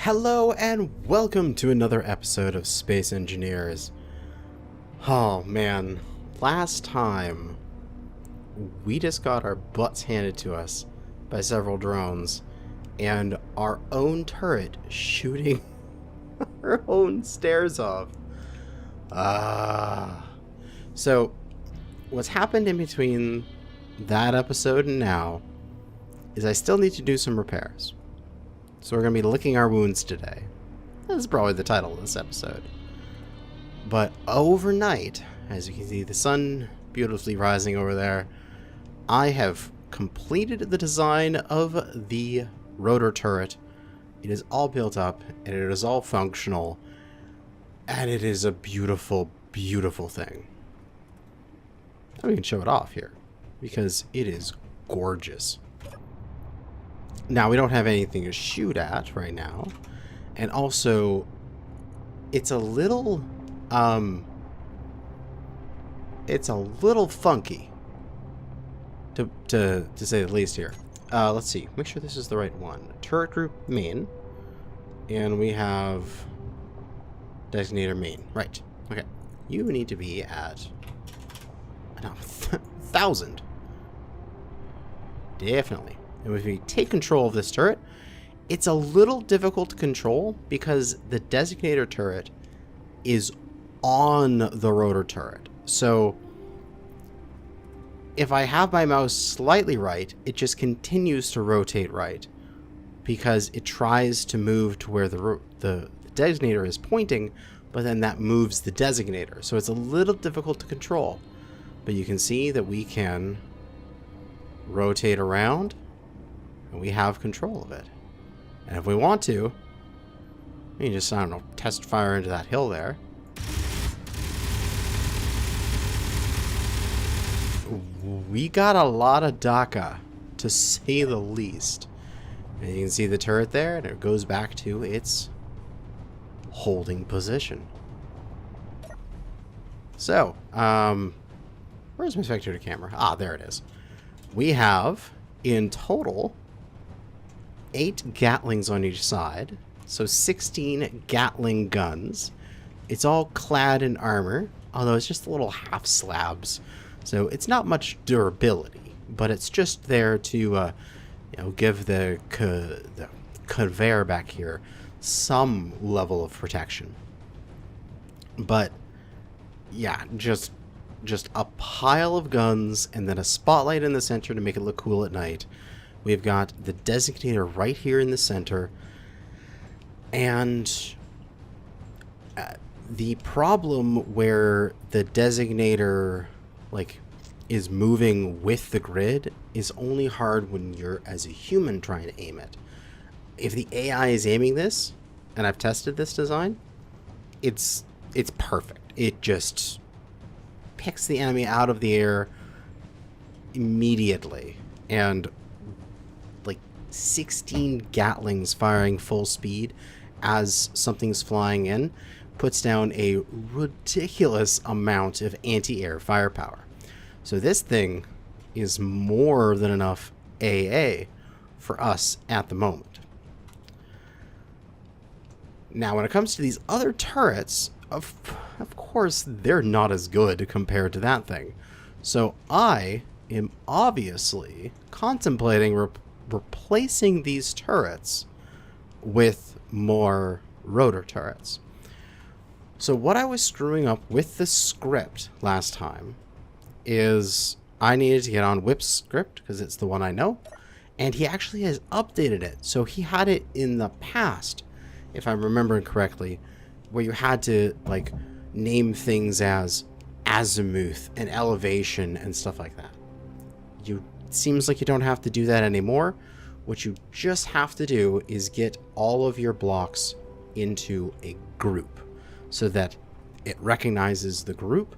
Hello and welcome to another episode of Space Engineers. Oh man, last time we just got our butts handed to us by several drones and our own turret shooting our own stairs off. So what's happened in between that episode and now is I still need to do some repairs. So we're going to be licking our wounds today. This is probably the title of this episode. But overnight, as you can see the sun beautifully rising over there, I have completed the design of the rotor turret. It is all built up and it is all functional. And it is a beautiful, beautiful thing. I'm going to show it off here because it is gorgeous. Now, we don't have anything to shoot at right now. And also, it's a little funky, to say the least here. Let's see. Make sure this is the right one. Turret group main. And we have designator main. Right. Okay. You need to be at 1,000. Definitely. And if we take control of this turret, it's a little difficult to control because the designator turret is on the rotor turret. So if I have my mouse slightly right, it just continues to rotate right because it tries to move to where the designator is pointing, but then that moves the designator. So it's a little difficult to control. But you can see that we can rotate around. And we have control of it. And if we want to, we can just, I don't know, test fire into that hill there. We got a lot of DACA, to say the least. And you can see the turret there, and it goes back to its holding position. So, where's my spectator camera? Ah, there it is. We have, in total, 8 Gatlings on each side, so 16 Gatling guns. It's all clad in armor, although it's just little half slabs, so it's not much durability, but it's just there to give the conveyor back here some level of protection. But yeah, just a pile of guns and then a spotlight in the center to make it look cool at night. We've got the designator right here in the center. And the problem where the designator is moving with the grid is only hard when you're as a human trying to aim it. If the AI is aiming this, and I've tested this design, it's perfect. It just picks the enemy out of the air immediately. And 16 Gatlings firing full speed as something's flying in puts down a ridiculous amount of anti-air firepower. So this thing is more than enough AA for us at the moment. Now, when it comes to these other turrets, of course, they're not as good compared to that thing. So I am obviously contemplating replacing these turrets with more rotor turrets. So what I was screwing up with the script last time is I needed to get on Whip's script because it's the one I know, and he actually has updated it. So he had it in the past, if I'm remembering correctly, where you had to name things as azimuth and elevation and stuff like that. Seems like you don't have to do that anymore. What you just have to do is get all of your blocks into a group so that it recognizes the group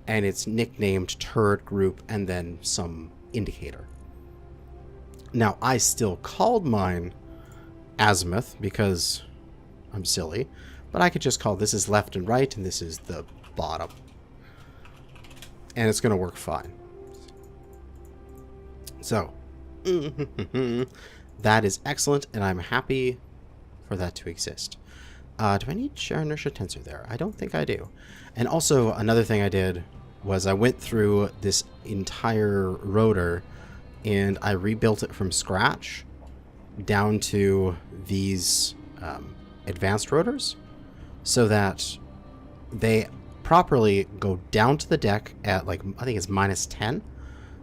and it's nicknamed turret group and then some indicator. Now, I still called mine azimuth because I'm silly, but I could just call this is left and right and this is the bottom. And it's going to work fine. So, that is excellent, and I'm happy for that to exist. Do I need share inertia tensor there? I don't think I do. And also, another thing I did was I went through this entire rotor and I rebuilt it from scratch down to these advanced rotors so that they properly go down to the deck at, like, I think it's -10.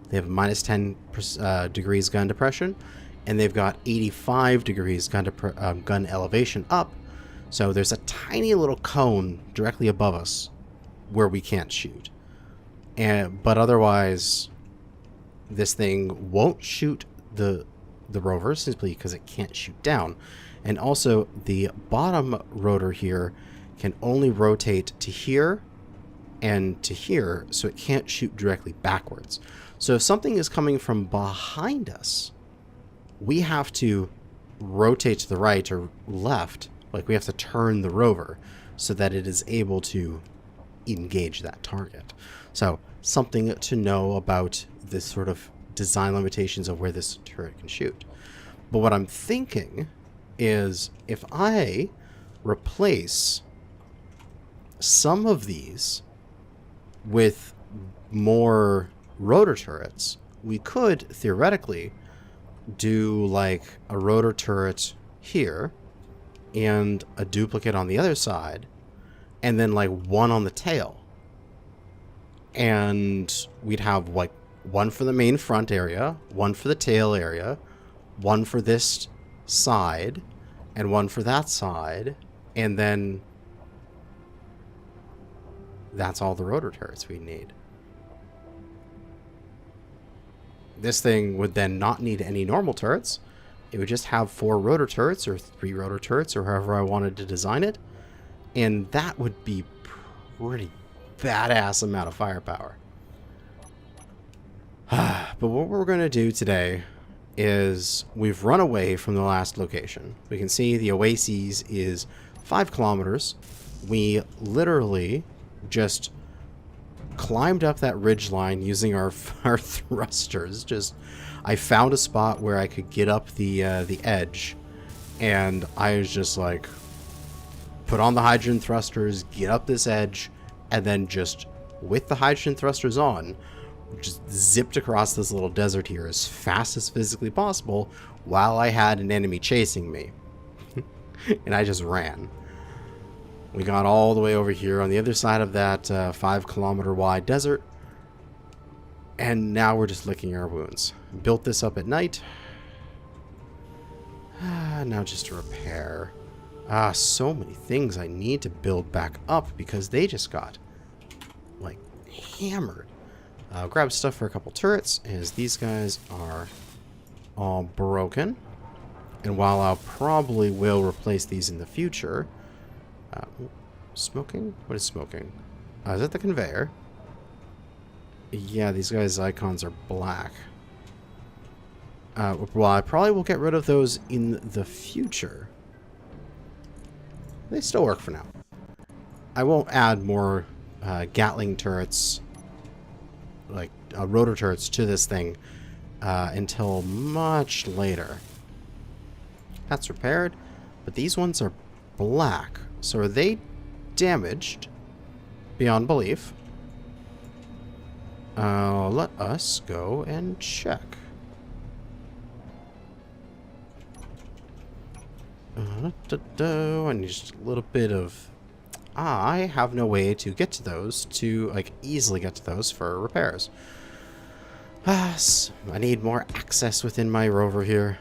They have -10 degrees gun depression, and they've got 85 degrees gun elevation up. So there's a tiny little cone directly above us where we can't shoot. But otherwise, this thing won't shoot the rover simply because it can't shoot down. And also, the bottom rotor here can only rotate to here and to here, so it can't shoot directly backwards. So if something is coming from behind us, we have to rotate to the right or left, like we have to turn the rover so that it is able to engage that target. So something to know about this sort of design limitations of where this turret can shoot. But what I'm thinking is if I replace some of these with more rotor turrets, we could theoretically do like a rotor turret here and a duplicate on the other side, and then like one on the tail. And we'd have like one for the main front area, one for the tail area, one for this side, and one for that side, and then that's all the rotor turrets we need. This thing would then not need any normal turrets. It would just have 4 rotor turrets or 3 rotor turrets or however I wanted to design it. And that would be pretty badass amount of firepower. But what we're going to do today is we've run away from the last location. We can see the oasis is 5 kilometers. We literally just climbed up that ridge line using our thrusters. I found a spot where I could get up the edge, and I was just like, put on the hydrogen thrusters, get up this edge, and then just with the hydrogen thrusters on, just zipped across this little desert here as fast as physically possible while I had an enemy chasing me. And I just ran. We got all the way over here on the other side of that 5 kilometer wide desert. And now we're just licking our wounds. Built this up at night. Now just to repair. So many things I need to build back up because they just got, like, hammered. Grab stuff for a couple turrets, as these guys are all broken. And while I'll probably will replace these in the future... smoking? What is smoking? Is that the conveyor? Yeah, these guys' icons are black. Well, I probably will get rid of those in the future. They still work for now. I won't add more Gatling turrets, like rotor turrets, to this thing until much later. That's repaired, but these ones are black. So are they damaged beyond belief? Let us go and check. I need just a little bit of... I have no way to get to those, to like easily get to those for repairs. So I need more access within my rover here.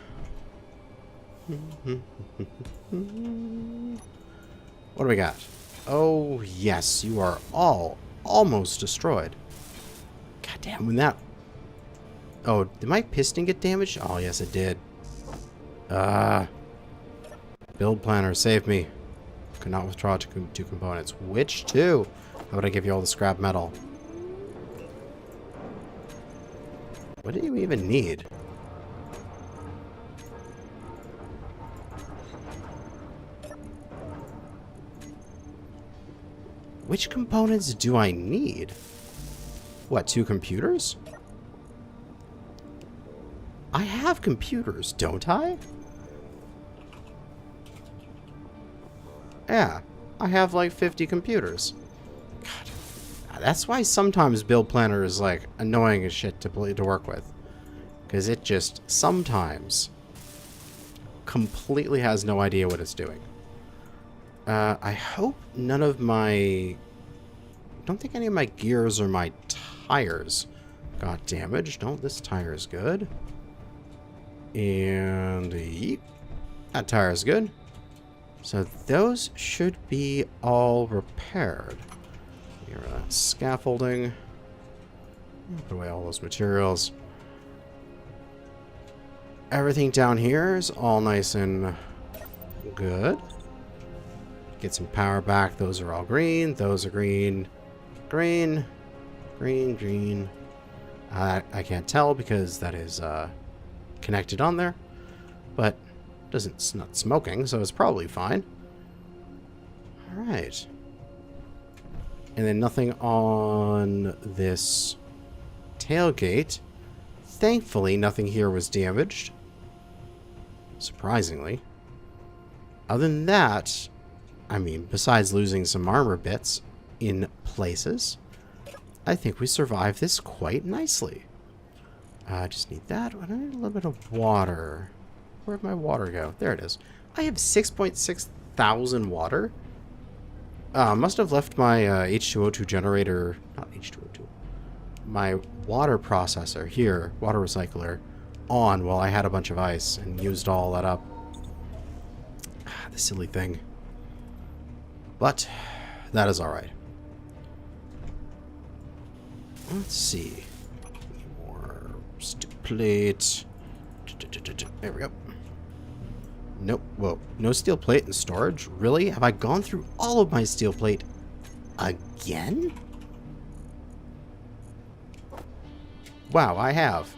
What do we got? Oh, yes, you are all almost destroyed. God damn, when that... Oh, did my piston get damaged? Oh, yes, it did. Build planner, save me. Could not withdraw 2 components. Which 2? How would I give you all the scrap metal? What do you even need? Which components do I need? What, 2 computers? I have computers, don't I? Yeah, I have like 50 computers. God, that's why sometimes Build Planner is like annoying as shit to work with. Because it just sometimes completely has no idea what it's doing. I hope none of my... I don't think any of my gears or my tires got damaged. No, this tire is good. And yeep, that tire is good. So those should be all repaired. Here, scaffolding. Put away all those materials. Everything down here is all nice and good. Get some power back. Those are all green. Those are green. Green. Green, green. I can't tell because that is connected on there. But it's not smoking, so it's probably fine. Alright. And then nothing on this tailgate. Thankfully, nothing here was damaged. Surprisingly. Other than that, I mean, besides losing some armor bits in places, I think we survived this quite nicely. I just need that. I need a little bit of water. Where'd my water go? There it is. I have 6.6 thousand water. Must have left my H2O2 generator, not H2O2, my water processor here, water recycler, on while I had a bunch of ice and used all that up. The silly thing. But that is alright. Let's see. More steel plate. There we go. Nope. Whoa. No steel plate in storage? Really? Have I gone through all of my steel plate again? Wow, I have.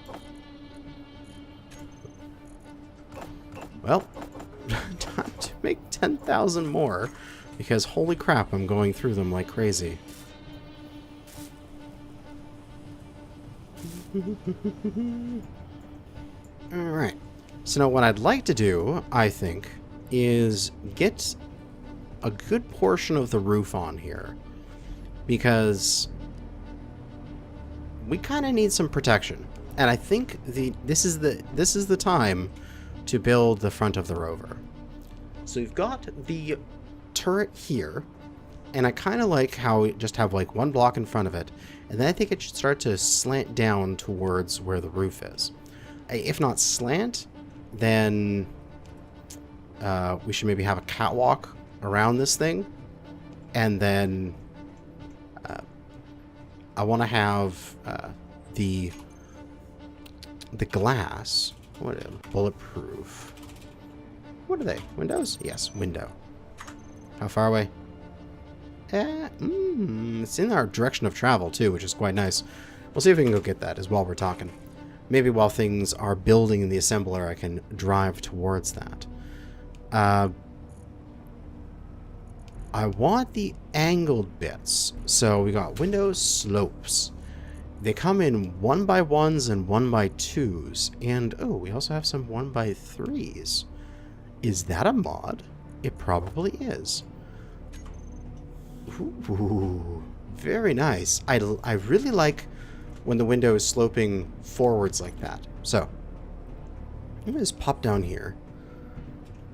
Well, time to make 10,000 more, because holy crap, I'm going through them like crazy. Alright. So now what I'd like to do, I think, is get a good portion of the roof on here. Because we kind of need some protection. And I think this is the time to build the front of the rover. So you've got the turret here, and I kind of like how we just have like one block in front of it, and then I think it should start to slant down towards where the roof is. If not slant, then we should maybe have a catwalk around this thing, and then I want to have the glass. What are they? Bulletproof. What are they? Windows? Yes, window. How far away? It's in our direction of travel too, which is quite nice. We'll see if we can go get that as while we're talking. Maybe while things are building in the assembler, I can drive towards that. I want the angled bits. So we got windows, slopes. They come in 1x1s and 1x2s. And, oh, we also have some 1x3s. Is that a mod? It probably is. Ooh, very nice. I really like when the window is sloping forwards like that. So, I'm going to just pop down here.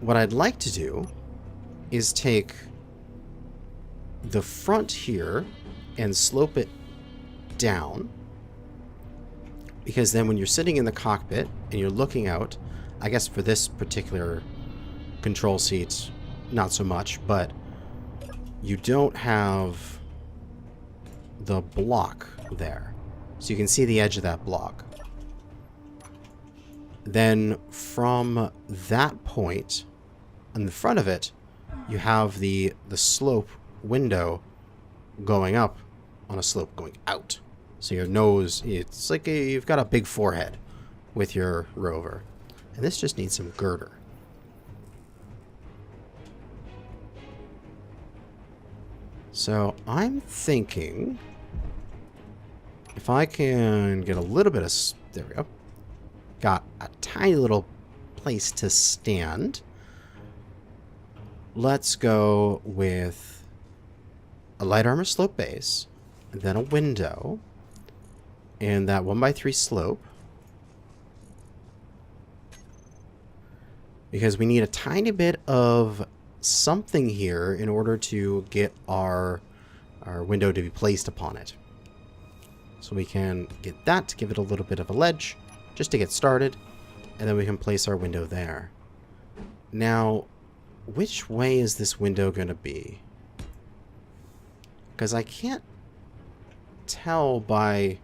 What I'd like to do is take the front here and slope it down, because then when you're sitting in the cockpit and you're looking out, I guess for this particular control seat, not so much, but you don't have the block there. So you can see the edge of that block. Then from that point, in the front of it, you have the slope window going up on a slope going out. So your nose, it's like you've got a big forehead with your rover. And this just needs some girder. So I'm thinking if I can get a little bit of... There we go. Got a tiny little place to stand. let's go with a light armor slope base, then a window, and that 1x3 slope. Because we need a tiny bit of something here in order to get our window to be placed upon it. So we can get that to give it a little bit of a ledge, just to get started, and then we can place our window there. Now, which way is this window going to be? Because I can't tell by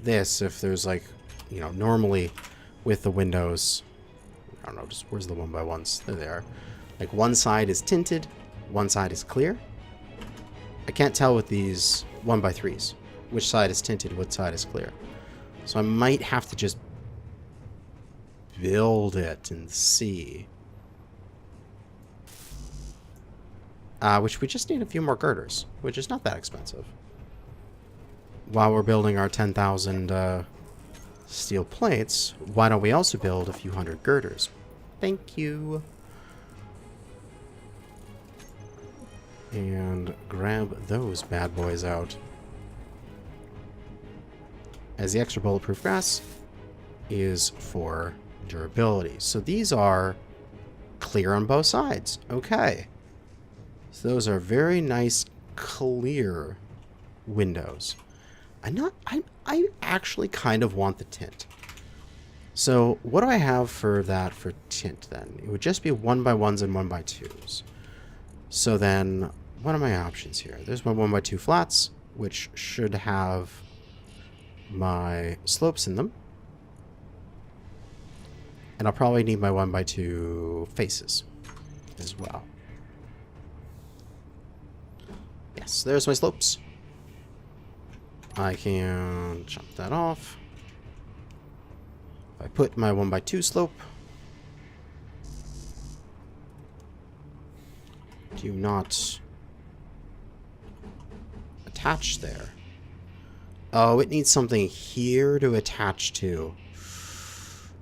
this if there's like, you know, normally with the windows, I don't know, just where's the 1x1s? There they are. Like one side is tinted, one side is clear. I can't tell with these 1x3s which side is tinted, which side is clear. So I might have to just build it and see. Which we just need a few more girders, which is not that expensive. While we're building our 10,000 steel plates, why don't we also build a few hundred girders? Thank you. And grab those bad boys out. As the extra bulletproof glass is for durability. So these are clear on both sides. Okay. So those are very nice clear windows. I actually kind of want the tint. So what do I have for that for tint then? It would just be 1x1s and 1x2s. So then, what are my options here? There's my 1x2 flats, which should have my slopes in them. And I'll probably need my 1x2 faces as well. Yes, there's my slopes. I can chop that off. If I put my 1x2 slope, do not attach there. Oh, it needs something here to attach to.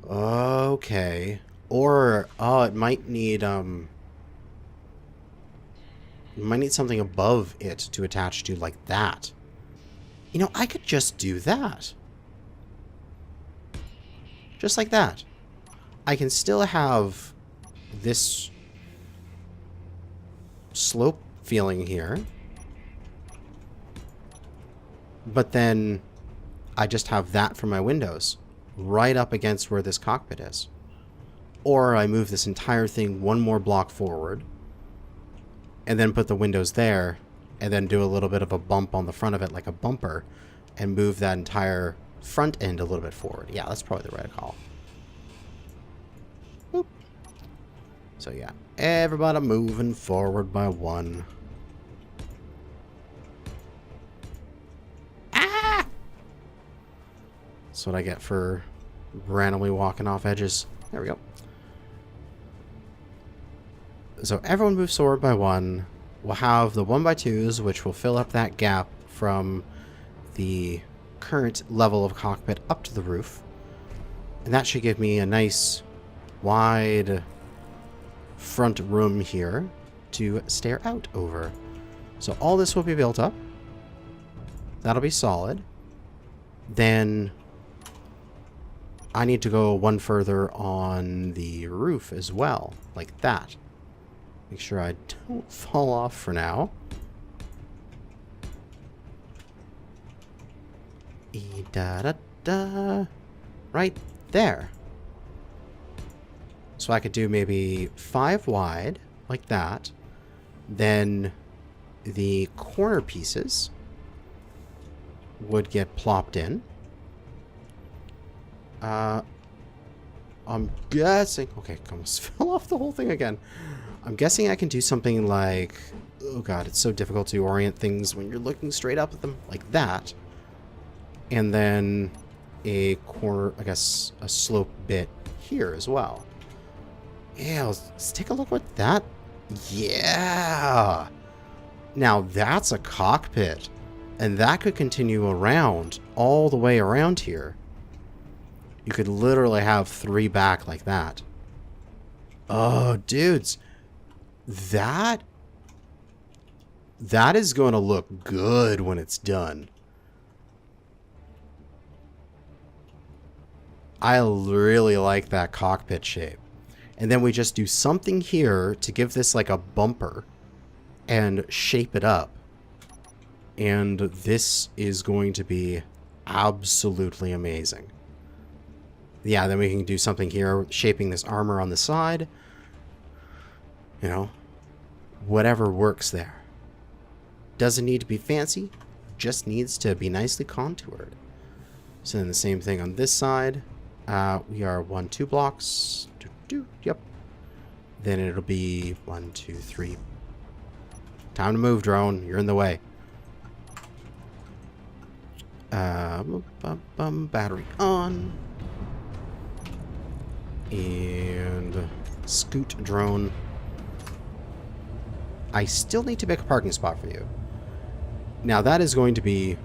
Okay. Or, oh, it might need something above it to attach to like that. You know, I could just do that. Just like that. I can still have this slope feeling here. But then I just have that for my windows right up against where this cockpit is. Or I move this entire thing one more block forward and then put the windows there and then do a little bit of a bump on the front of it like a bumper and move that entire front end a little bit forward. Yeah, that's probably the right call. Boop. So yeah, everybody moving forward by one. Ah! That's what I get for randomly walking off edges. There we go. So everyone moves forward by one. We'll have the 1x2s, which will fill up that gap from the current level of cockpit up to the roof. And that should give me a nice wide front room here to stare out over. So all this will be built up. That'll be solid. Then I need to go one further on the roof as well, like that. Make sure I don't fall off for now. Da-da-da. Right there. So I could do maybe 5 wide, like that. Then the corner pieces would get plopped in. I'm guessing... Okay, almost fell off the whole thing again. I'm guessing I can do something like... Oh god, it's so difficult to orient things when you're looking straight up at them. Like that. And then a corner, I guess, a slope bit here as well. Yeah, let's take a look at that. Yeah! Now that's a cockpit. And that could continue around, all the way around here. You could literally have 3 back like that. Oh, dudes. That is going to look good when it's done. I really like that cockpit shape. And then we just do something here to give this like a bumper and shape it up. And this is going to be absolutely amazing. Yeah, then we can do something here, shaping this armor on the side. You know, whatever works there. Doesn't need to be fancy, just needs to be nicely contoured. So then the same thing on this side. We are 1, 2 blocks. Yep. Then it'll be 1, 2, 3. Time to move, drone. You're in the way. Battery on. And scoot drone. I still need to make a parking spot for you. Now that is going to be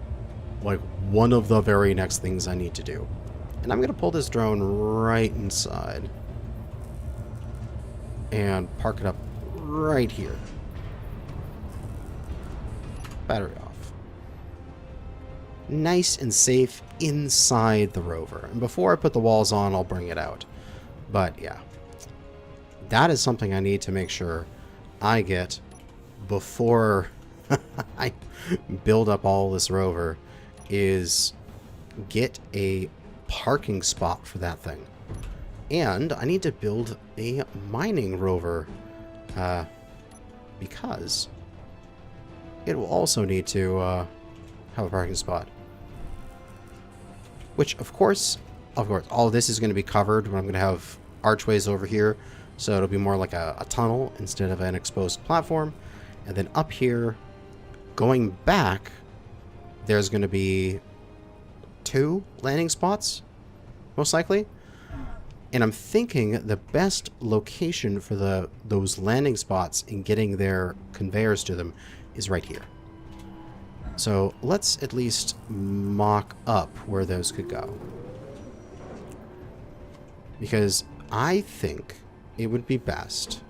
like one of the very next things I need to do. And I'm going to pull this drone right inside. And park it up right here. Battery off. Nice and safe inside the rover. And before I put the walls on, I'll bring it out. But yeah. That is something I need to make sure I get before I build up all this rover, is get a parking spot for that thing. And I need to build a mining rover because it will also need to have a parking spot. Which, of course, all of this is going to be covered when I'm going to have archways over here. So it'll be more like a tunnel instead of an exposed platform. And then up here, going back, there's going to be 2 landing spots, most likely. And I'm thinking the best location for those landing spots and getting their conveyors to them is right here. So let's at least mock up where those could go. Because I think it would be best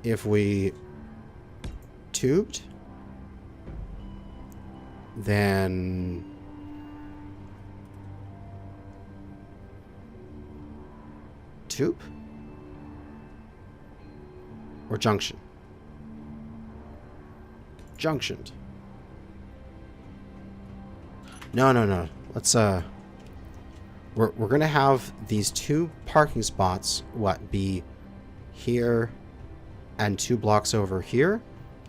if we tubed, then tube or junction. Junctioned. No. Let's we're gonna have these 2 parking spots be here and 2 blocks over here,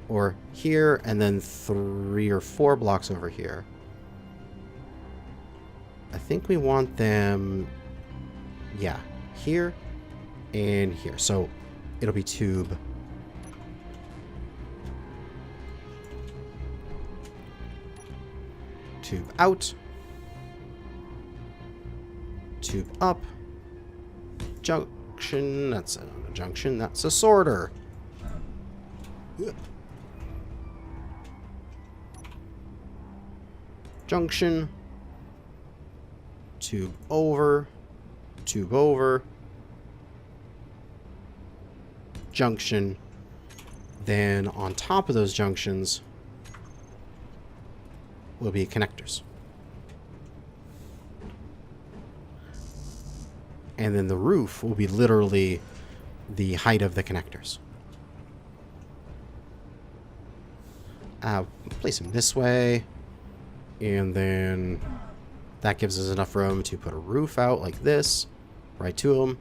or here and then 3 or 4 blocks over here. I think we want them, yeah, here and here. So it'll be tube. Tube out. Tube up. Junction. That's not a junction. That's a sorter. Junction. Tube over. Tube over. Junction. Then on top of those junctions will be connectors. And then the roof will be literally the height of the connectors. Place them this way. And then that gives us enough room to put a roof out like this, right to them.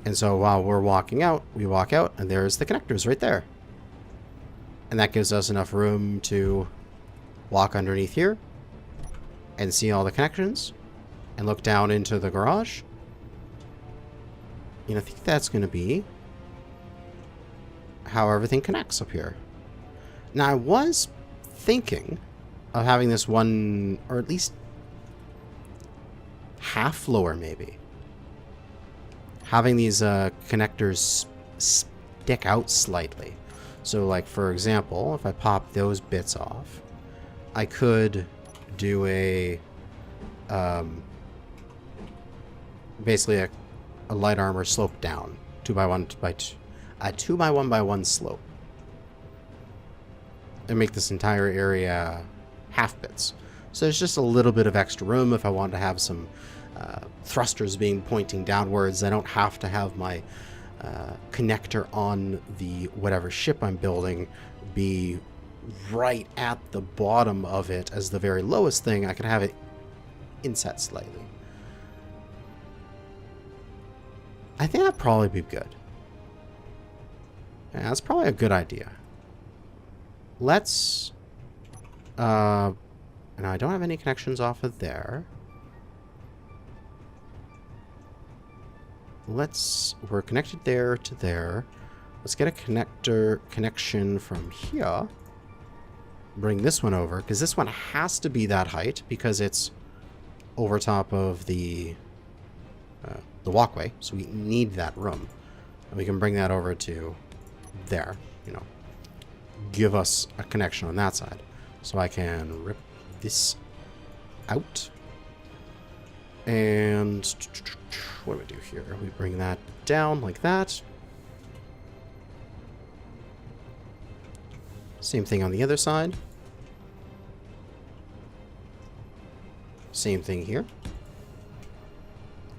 And so while we're walking out, we walk out, and there's the connectors right there. And that gives us enough room to walk underneath here and see all the connections and look down into the garage. And I think that's going to be how everything connects up here. Now, I was thinking of having this one, or at least half floor maybe. Having these connectors stick out slightly. So, like, for example, if I pop those bits off, I could do a basically a light armor slope down, 2x1 by 2, a 2x1x1 slope, and make this entire area half bits. So there's just a little bit of extra room if I want to have some thrusters pointing downwards. I don't have to have my connector on the whatever ship I'm building be right at the bottom of it as the very lowest thing. I can have it inset slightly. I think that'd probably be good. Yeah, that's probably a good idea. Let's and I don't have any connections off of there. We're connected there to there. Let's get a connection from here. Bring this one over, because this one has to be that height because it's over top of the walkway, so we need that room. And we can bring that over to there, you know, give us a connection on that side. So I can rip this out. And what do we do here? We bring that down like that. Same thing on the other side. Same thing here.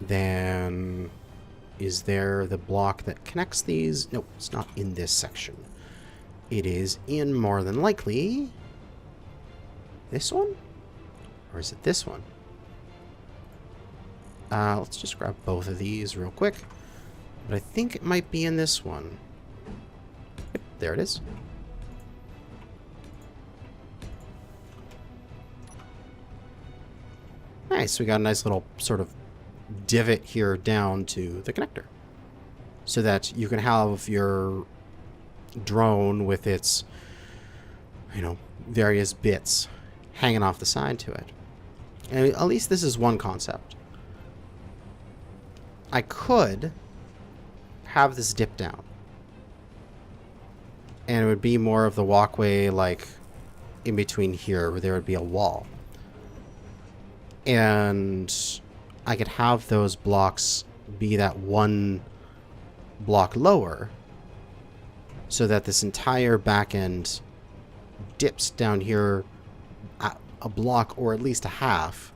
Then, is there the block that connects these? Nope, it's not in this section. It is in, more than likely, this one? Or is it this one? Let's just grab both of these real quick. But I think it might be in this one. Yep, there it is. Nice, we got a nice little sort of divot here down to the connector. So that you can have your drone with its, you know, various bits hanging off the side to it. And at least this is one concept. I could have this dip down. And it would be more of the walkway like in between here where there would be a wall. And I could have those blocks be that one block lower so that this entire back end dips down here a block or at least a half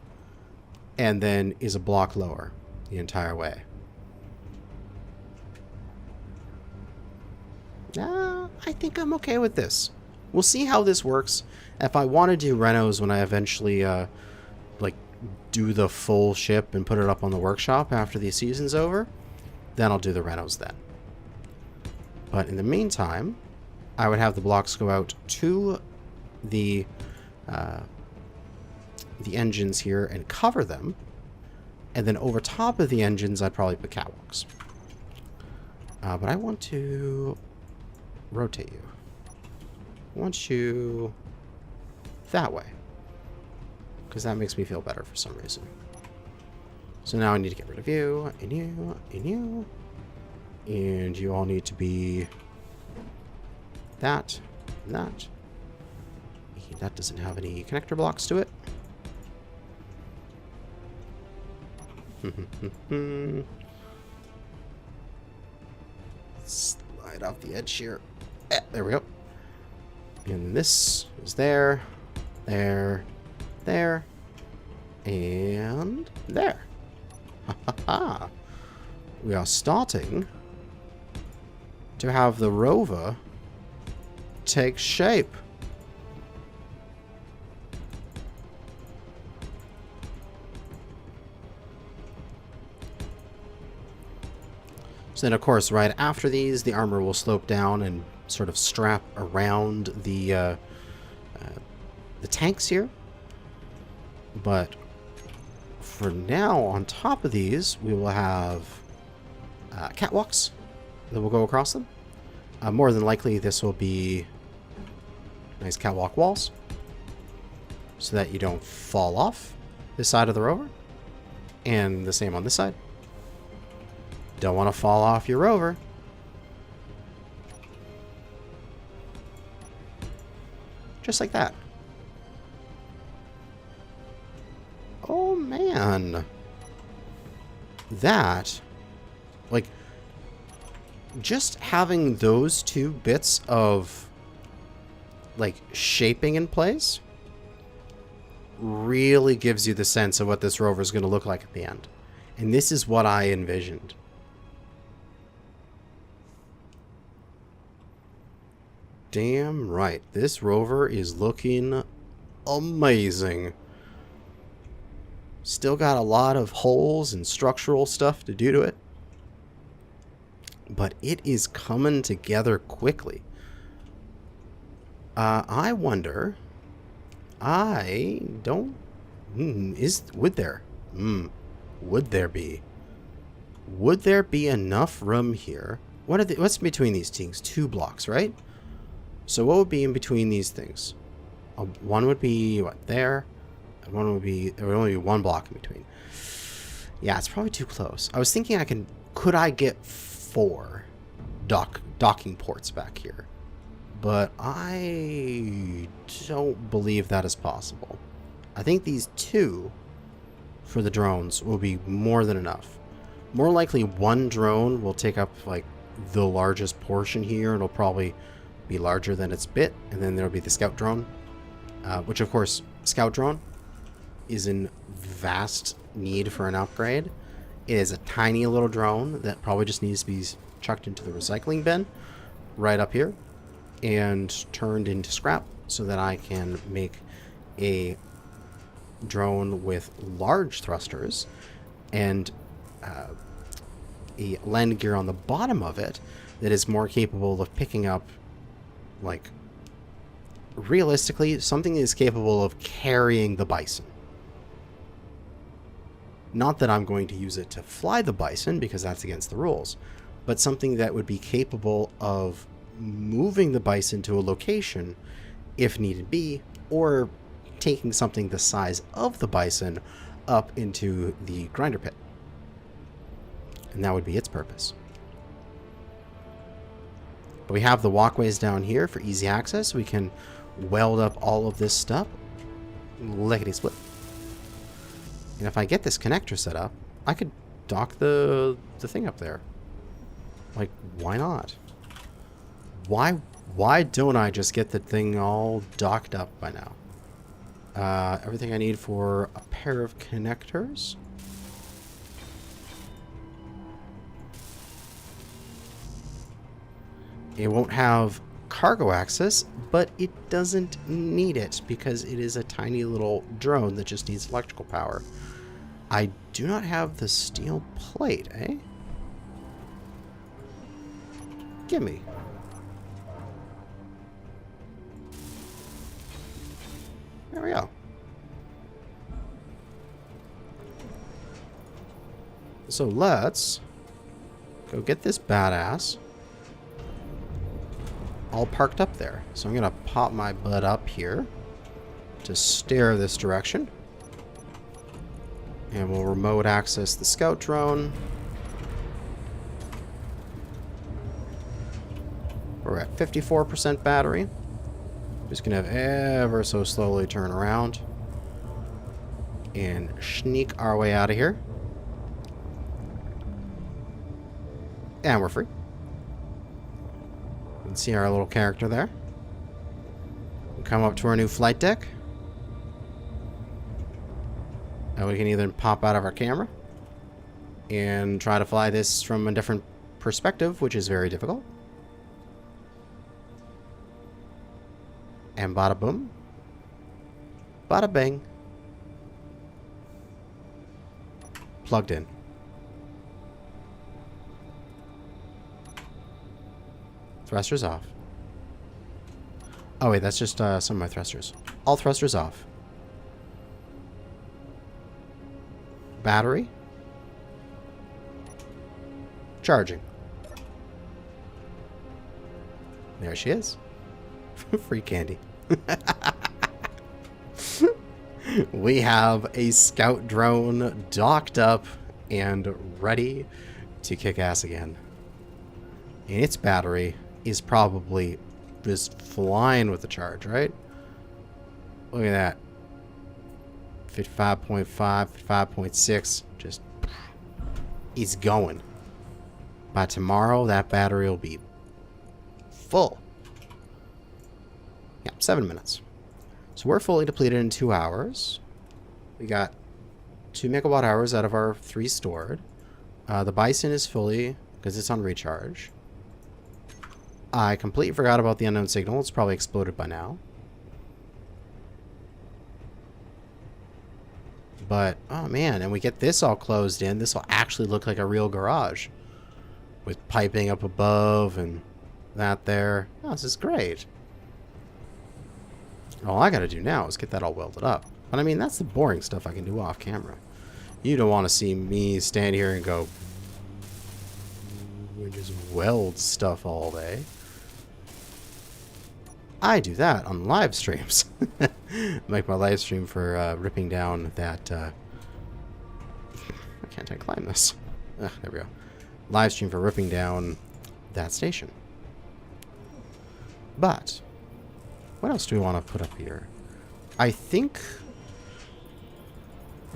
and then is a block lower the entire way. I think I'm okay with this. We'll see how this works. If I want to do renos when I eventually like do the full ship and put it up on the workshop after the season's over, then I'll do the renos then. But in the meantime, I would have the blocks go out to the engines here and cover them, and then over top of the engines I'd probably put catwalks. But I want to rotate you. I want you that way, because that makes me feel better for some reason. So now I need to get rid of you, and you, and you. And you all need to be that, and that. That doesn't have any connector blocks to it. Slide off the edge here. There we go. And this is there, there, there, and there. We are starting to have the rover take shape. So then, of course, right after these, the armor will slope down and sort of strap around the tanks here. But for now, on top of these, we will have catwalks that will go across them. More than likely, this will be nice catwalk walls so that you don't fall off this side of the rover. And the same on this side. Don't want to fall off your rover. Just like that. Oh, man. that, like, just having those two bits of, like, shaping in place really gives you the sense of what this rover is going to look like at the end. And this is what I envisioned. Damn right. This rover is looking amazing. Still got a lot of holes and structural stuff to do to it. But it is coming together quickly. I wonder... would there be? Would there be enough room here? What's between these things? 2 blocks, right? So what would be in between these things? One would be, what, there? And one would be, there would only be 1 block in between. Yeah, it's probably too close. I was thinking could I get 4 docking ports back here? But I don't believe that is possible. I think these 2 for the drones will be more than enough. More likely 1 drone will take up like the largest portion here. It'll probably be larger than its bit, and then there'll be the scout drone, which of course scout drone is in vast need for an upgrade. It is a tiny little drone that probably just needs to be chucked into the recycling bin right up here and turned into scrap so that I can make a drone with large thrusters and a landing gear on the bottom of it that is more capable of picking up, like, realistically, something that is capable of carrying the Bison. Not that I'm going to use it to fly the Bison, because that's against the rules, but something that would be capable of moving the Bison to a location if needed be, or taking something the size of the Bison up into the grinder pit. And that would be its purpose. But we have the walkways down here for easy access. We can weld up all of this stuff. Lickety-split. And if I get this connector set up, I could dock the thing up there. Like, why not? Why don't I just get the thing all docked up by now? Everything I need for a pair of connectors. It won't have cargo access, but it doesn't need it because it is a tiny little drone that just needs electrical power. I do not have the steel plate, eh? Gimme. There we go. So let's go get this badass all parked up there. So I'm gonna pop my butt up here to steer this direction. And we'll remote access the scout drone. We're at 54% battery. Just gonna have ever so slowly turn around and sneak our way out of here. And we're free. You can see our little character there. We'll come up to our new flight deck. And we can either pop out of our camera and try to fly this from a different perspective, which is very difficult. And bada boom. Bada bang. Plugged in. Thrusters off. Oh wait, that's just some of my thrusters. All thrusters off. Battery. Charging. There she is. Free candy. We have a scout drone docked up and ready to kick ass again. And its battery is probably just flying with the charge, right? Look at that. 55.5, 55.6, just is going. By tomorrow, that battery will be full. Yeah, 7 minutes. So we're fully depleted in 2 hours. We got 2 megawatt hours out of our 3 stored. The Bison is fully, because it's on recharge. I completely forgot about the unknown signal. It's probably exploded by now. But, oh man, and we get this all closed in. This will actually look like a real garage. With piping up above and that there. Oh, this is great. All I gotta do now is get that all welded up. But I mean, that's the boring stuff I can do off camera. You don't want to see me stand here and go... we just weld stuff all day. I do that on live streams. Like my live stream for ripping down that... Why can't I climb this? There we go. Live stream for ripping down that station. But, what else do we want to put up here? I think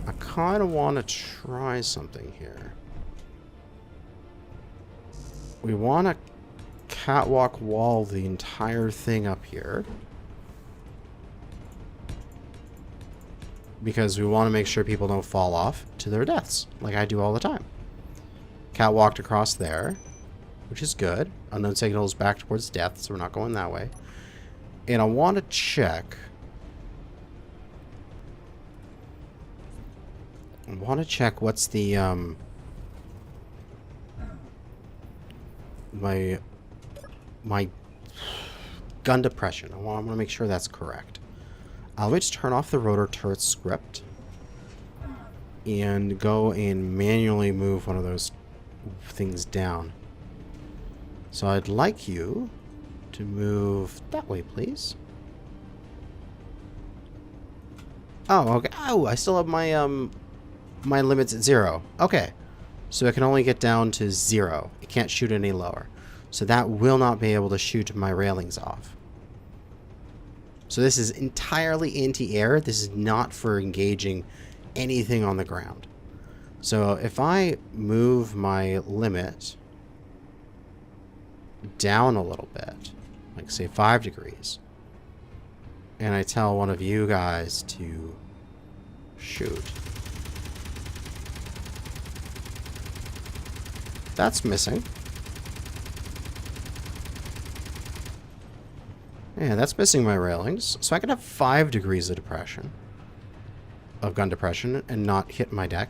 I kind of want to try something here. We want to catwalk wall the entire thing up here. Because we want to make sure people don't fall off to their deaths, like I do all the time. Catwalked across there, which is good. Unknown signal is back towards death, so we're not going that way. And I want to check... what's the, my gun depression. I want to make sure that's correct. Let me just turn off the rotor turret script and go and manually move one of those things down. So I'd like you to move that way, please. Oh, okay. Oh, I still have my my limits at 0. Okay. So it can only get down to 0. It can't shoot any lower. So that will not be able to shoot my railings off. So this is entirely anti-air. This is not for engaging anything on the ground. So if I move my limit down a little bit, like say 5 degrees, and I tell one of you guys to shoot. That's missing. Yeah, that's missing my railings. So I can have 5 degrees of depression. Of gun depression and not hit my deck.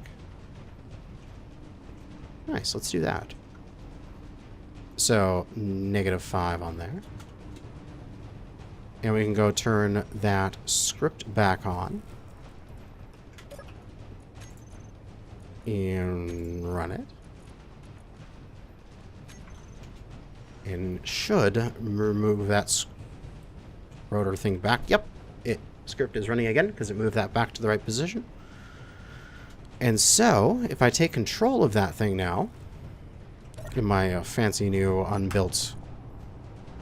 Nice, let's do that. So, -5 on there. And we can go turn that script back on. And run it. And should remove that rotor thing back. Yep, script is running again because it moved that back to the right position. And so, if I take control of that thing now, in my fancy new unbuilt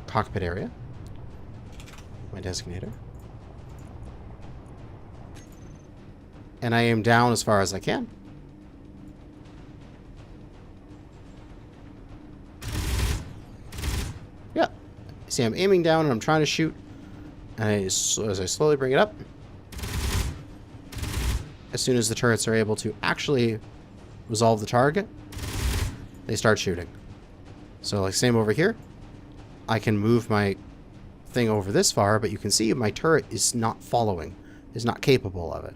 cockpit area, my designator, and I aim down as far as I can. Yeah, see, I'm aiming down and I'm trying to shoot, and as I slowly bring it up, as soon as the turrets are able to actually resolve the target, they start shooting. So like same over here, I can move my thing over this far, but you can see my turret is not following, is not capable of it.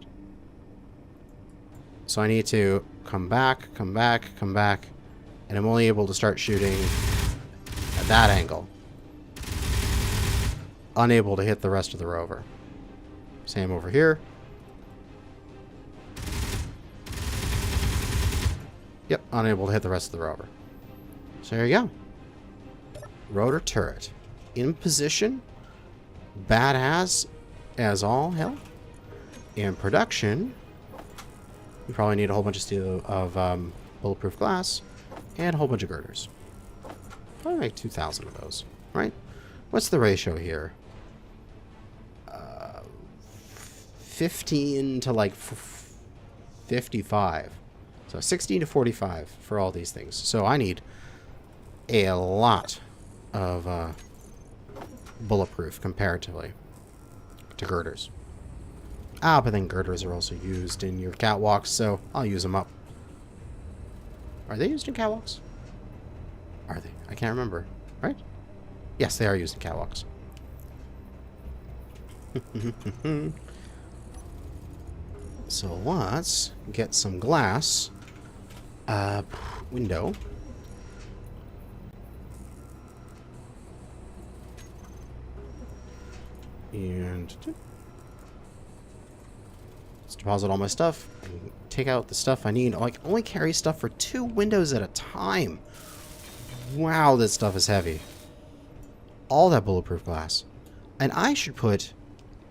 So I need to come back, come back, come back, and I'm only able to start shooting at that angle. Unable to hit the rest of the rover. Same over here. Yep, unable to hit the rest of the rover. So there you go. Rotor turret. In position. Badass as all hell. In production, you probably need a whole bunch of steel of bulletproof glass and a whole bunch of girders. Probably make 2,000 of those, right? What's the ratio here? 15 to like 55. So 16 to 45 for all these things. So I need a lot of bulletproof comparatively to girders. Ah, but then girders are also used in your catwalks, so I'll use them up. Are they used in catwalks? Are they? I can't remember. Right? Yes, they are used in catwalks. So let's get some glass. Window. And let's deposit all my stuff and take out the stuff I need. Oh, I can only carry stuff for 2 windows at a time. Wow, this stuff is heavy. All that bulletproof glass. And I should put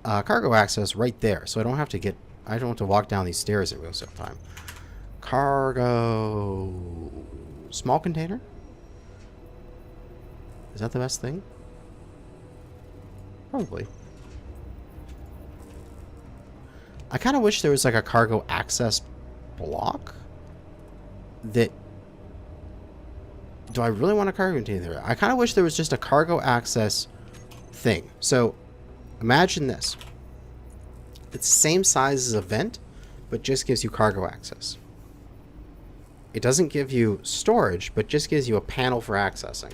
cargo access right there, so I don't have to walk down these stairs every single time. Cargo. Small container? Is that the best thing? Probably. I kind of wish there was like a cargo access block that... Do I really want a cargo container? I kind of wish there was just a cargo access thing. So, imagine this. It's the same size as a vent, but just gives you cargo access. It doesn't give you storage, but just gives you a panel for accessing.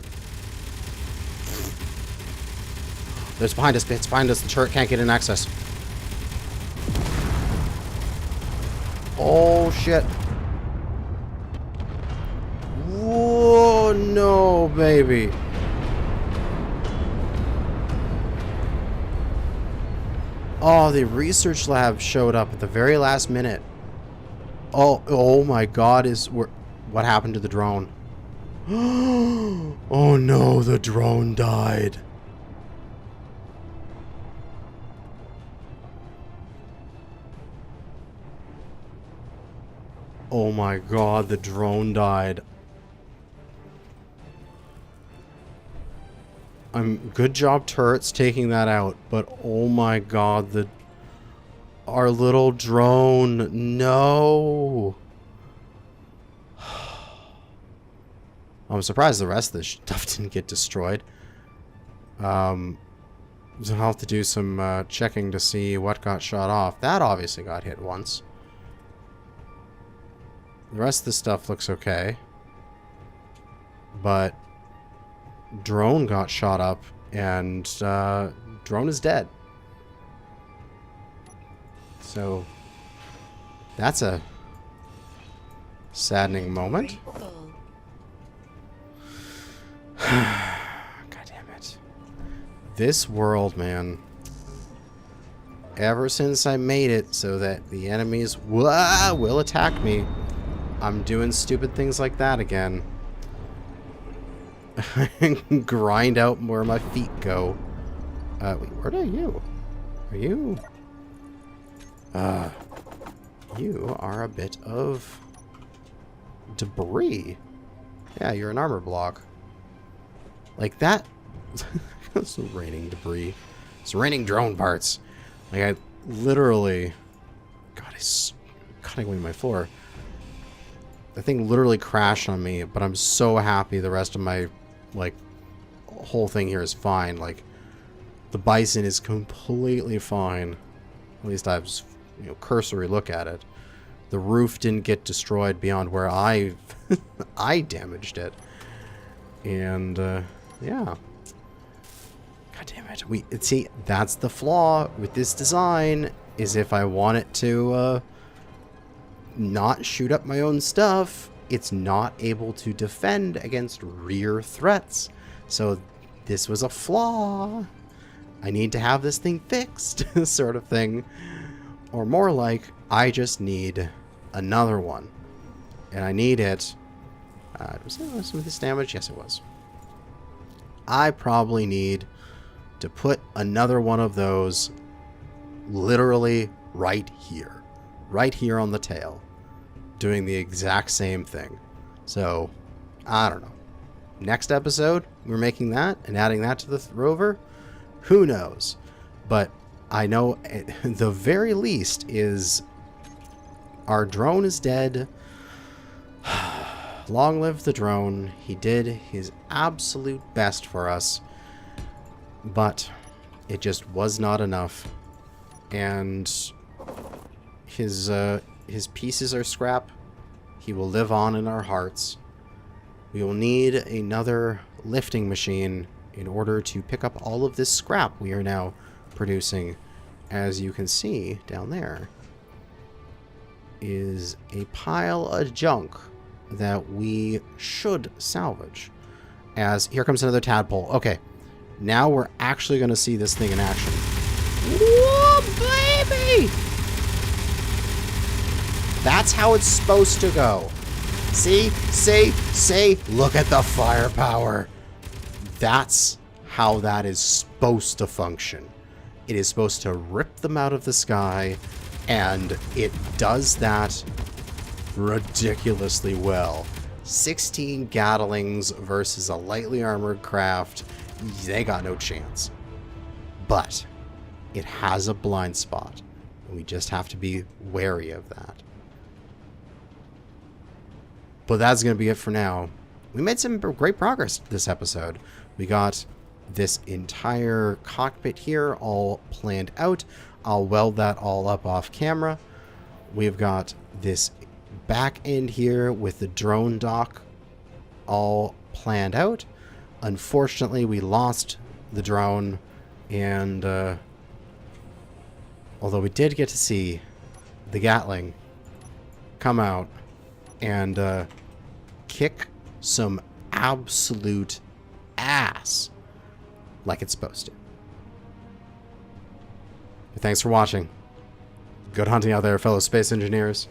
There's behind us. It's behind us. The turret can't get in access. Oh, shit. Whoa, no, baby. Oh, the research lab showed up at the very last minute. Oh my god, what happened to the drone? Oh no, the drone died. Oh my god, the drone died. Good job, turrets, taking that out, but oh my god, our little drone, no. I'm surprised the rest of this stuff didn't get destroyed. So I'll have to do some checking to see what got shot off. That obviously got hit once. The rest of the stuff looks okay. But drone got shot up, and drone is dead. So that's a saddening moment. God damn it. This world, man. Ever since I made it so that the enemies will attack me, I'm doing stupid things like that again. Grind out where my feet go. Wait, where are you? Are you? You are a bit of debris. Yeah, you're an armor block. Like that. It's raining debris. It's raining drone parts. Like I literally... God, it's cutting away my floor. The thing literally crashed on me, but I'm so happy the rest of my, like, whole thing here is fine. Like, the bison is completely fine. At least I've, you know, cursory look at it. The roof didn't get destroyed beyond where I damaged it. And, yeah. God damn it. See, that's the flaw with this design, is if I want it to, not shoot up my own stuff, it's not able to defend against rear threats. So this was a flaw. I need to have this thing fixed, sort of thing. Or more like, I just need another one. And I need it. Was it some of this damage? Yes, it was. I probably need to put another one of those literally right here. Right here on the tail. Doing the exact same thing. So, I don't know. Next episode, we're making that and adding that to the rover. Who knows? But I know the very least is our drone is dead. long live the drone. He did his absolute best for us, but it just was not enough. And his pieces are scrap. He will live on in our hearts. We will need another lifting machine in order to pick up all of this scrap we are now producing. As you can see down there is a pile of junk that we should salvage. As here comes another tadpole. Okay, now we're actually going to see this thing in action. Whoa, baby! That's how it's supposed to go. See? Look at the firepower. That's how that is supposed to function. It is supposed to rip them out of the sky, and it does that ridiculously well. 16 Gatlings versus a lightly armored craft. They got no chance. But it has a blind spot. We just have to be wary of that. But that's going to be it for now. We made some great progress this episode. We got this entire cockpit here all planned out. I'll weld that all up off camera. We've got this back end here with the drone dock all planned out. Unfortunately, we lost the drone, and although we did get to see the Gatling come out and kick some absolute ass like it's supposed to. But thanks for watching. Good hunting out there, fellow space engineers.